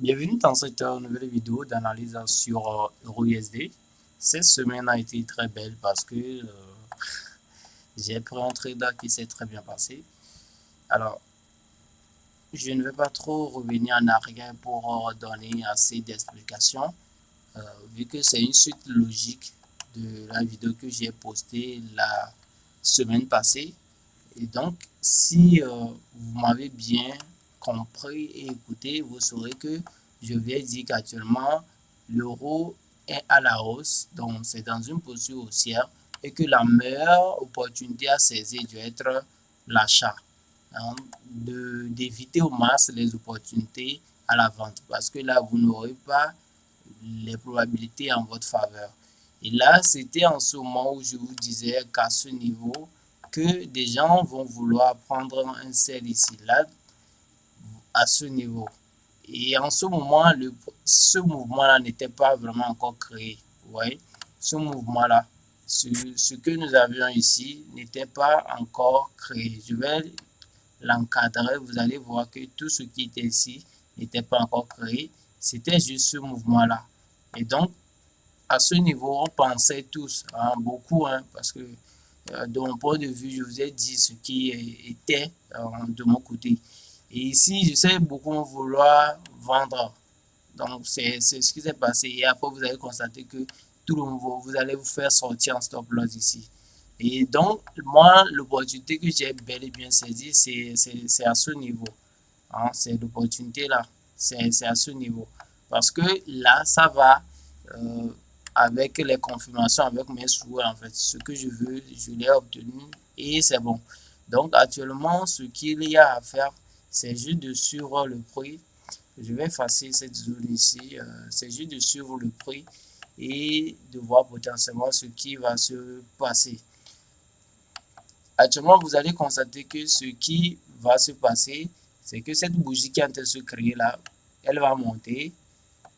Bienvenue dans cette nouvelle vidéo d'analyse sur EuroUSD. Cette semaine a été très belle parce que j'ai pris un trade qui s'est très bien passé. Alors, je ne vais pas trop revenir en arrière pour donner assez d'explications, vu que c'est une suite logique de la vidéo que j'ai postée la semaine passée. Et donc, si vous m'avez bien compris et écouté, vous saurez que je vais dire qu'actuellement, l'euro est à la hausse, donc c'est dans une posture haussière et que la meilleure opportunité à saisir doit être l'achat, hein, d'éviter au max les opportunités à la vente parce que là, vous n'aurez pas les probabilités en votre faveur. Et là, c'était en ce moment où je vous disais qu'à ce niveau, que des gens vont vouloir prendre un sel ici, là, à ce niveau. Et en ce moment, ce mouvement-là n'était pas vraiment encore créé. Vous voyez, ce mouvement-là, ce que nous avions ici n'était pas encore créé. Je vais l'encadrer. Vous allez voir que tout ce qui était ici n'était pas encore créé. C'était juste ce mouvement-là. Et donc, à ce niveau, on pensait tous, hein, beaucoup, hein, parce que de mon point de vue, je vous ai dit ce qui était de mon côté. Et ici, je sais beaucoup vouloir vendre. Donc, c'est ce qui s'est passé. Et après, vous allez constater que tout le nouveau, vous allez vous faire sortir en stop loss ici. Et donc, moi, l'opportunité que j'ai bel et bien saisie, c'est à ce niveau. Hein, c'est l'opportunité là. C'est à ce niveau. Parce que là, ça va euh, avec les confirmations, avec mes souhaits, en fait. Ce que je veux, je l'ai obtenu et c'est bon. Donc, actuellement, ce qu'il y a à faire, c'est juste de suivre le prix. Je vais effacer cette zone ici. C'est juste de suivre le prix et de voir potentiellement ce qui va se passer. Actuellement, vous allez constater que ce qui va se passer, c'est que cette bougie qui est en train de se créer là, elle va monter.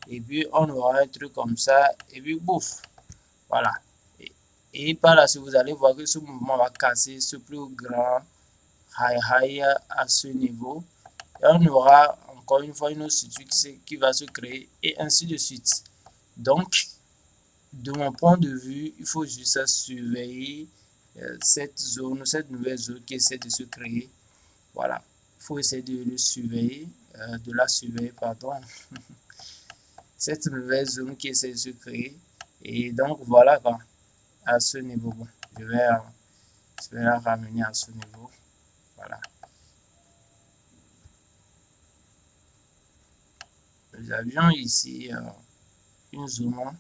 Et puis, on aura un truc comme ça. Et puis, bouf. Voilà. Et par là, si vous allez voir que ce mouvement va casser ce plus grand high à ce niveau. Et on aura encore une fois une autre structure qui va se créer et ainsi de suite. Donc, de mon point de vue, il faut juste surveiller cette zone, cette nouvelle zone qui essaie de se créer. Voilà. Il faut essayer de le surveiller, de la surveiller, pardon. Cette nouvelle zone qui essaie de se créer. Et donc, voilà, quoi, à ce niveau. Bon, je vais la ramener à ce niveau. Voilà. Nous avions ici une zone.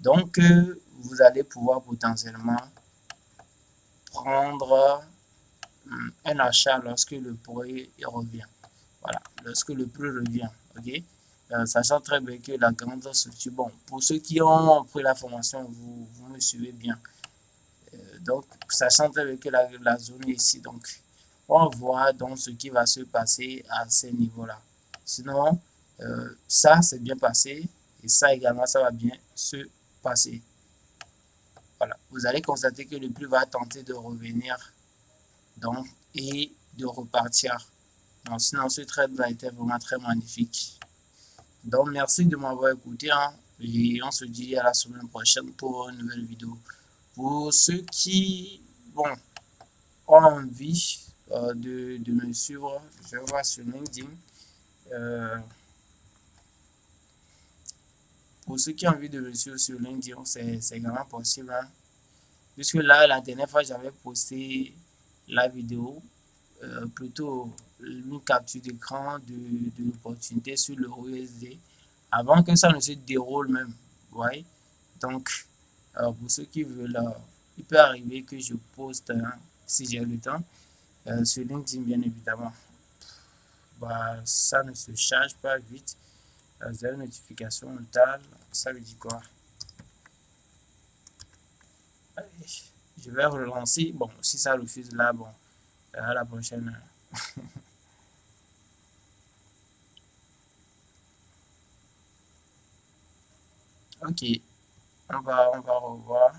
Donc, vous allez pouvoir potentiellement prendre un achat lorsque le prix revient. Voilà, lorsque le prix revient. OK? Sachant très bien que la grande structure, bon, pour ceux qui ont pris la formation, vous me suivez bien. Donc, sachant très bien que la zone est ici, donc, on voit donc ce qui va se passer à ces niveaux-là. Sinon, ça, c'est bien passé et ça également, ça va bien se passer. Voilà, vous allez constater que le prix va tenter de revenir donc, et de repartir. Donc, sinon, ce trade a été vraiment très magnifique. Donc, merci de m'avoir écouté, hein, et on se dit à la semaine prochaine pour une nouvelle vidéo. Pour ceux qui bon, ont envie de me suivre, je vais voir sur LinkedIn. Euh, pour ceux qui ont envie de me suivre sur LinkedIn, c'est également possible, hein. Puisque là, la dernière fois, j'avais posté la vidéo, plutôt une capture d'écran de l'opportunité sur le USD avant que ça ne se déroule même. Vous voyez? Donc, pour ceux qui veulent, il peut arriver que je poste, hein, si j'ai le temps, sur LinkedIn, bien évidemment. Bah, ça ne se charge pas vite. Vous avez une notification totale. Ça veut dire quoi? Allez, je vais relancer. Bon, si ça refuse là, bon, à la prochaine. Ok, on va revoir.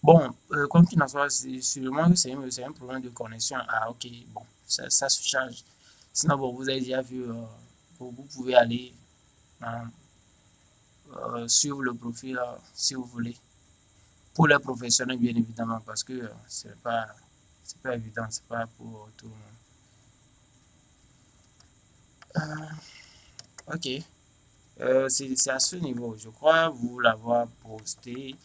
Bon, comme qu'il en soit, c'est sûrement que c'est un problème de connexion. Ah, ok, bon, ça se charge. Sinon, bon, vous avez déjà vu, vous pouvez aller suivre le profil si vous voulez. Pour les professionnels, bien évidemment, parce que c'est pas évident, c'est pas pour tout le monde. Ok, c'est à ce niveau. Je crois vous l'avoir posté.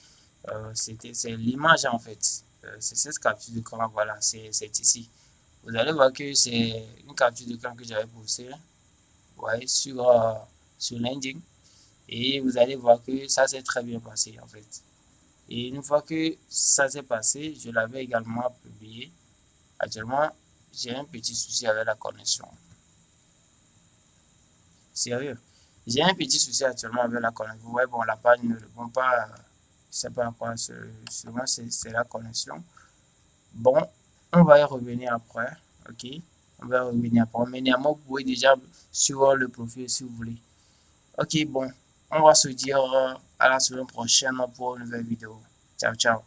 C'est l'image en fait. C'est cette capture d'écran, voilà, c'est ici. Vous allez voir que c'est une capture d'écran que j'avais postée, ouais, sur LinkedIn. Et vous allez voir que ça s'est très bien passé en fait. Et une fois que ça s'est passé, je l'avais également publié. Actuellement, j'ai un petit souci avec la connexion. Sérieux. J'ai un petit souci actuellement avec la connexion. Ouais, bon, la page ne répond pas. Je sais pas à quoi. Sûrement, c'est la connexion. Bon, on va y revenir après. Ok. On va y revenir après. Mais néanmoins, vous pouvez déjà suivre le profil si vous voulez. Ok, bon. On va se dire à la semaine prochaine pour une nouvelle vidéo. Ciao, ciao.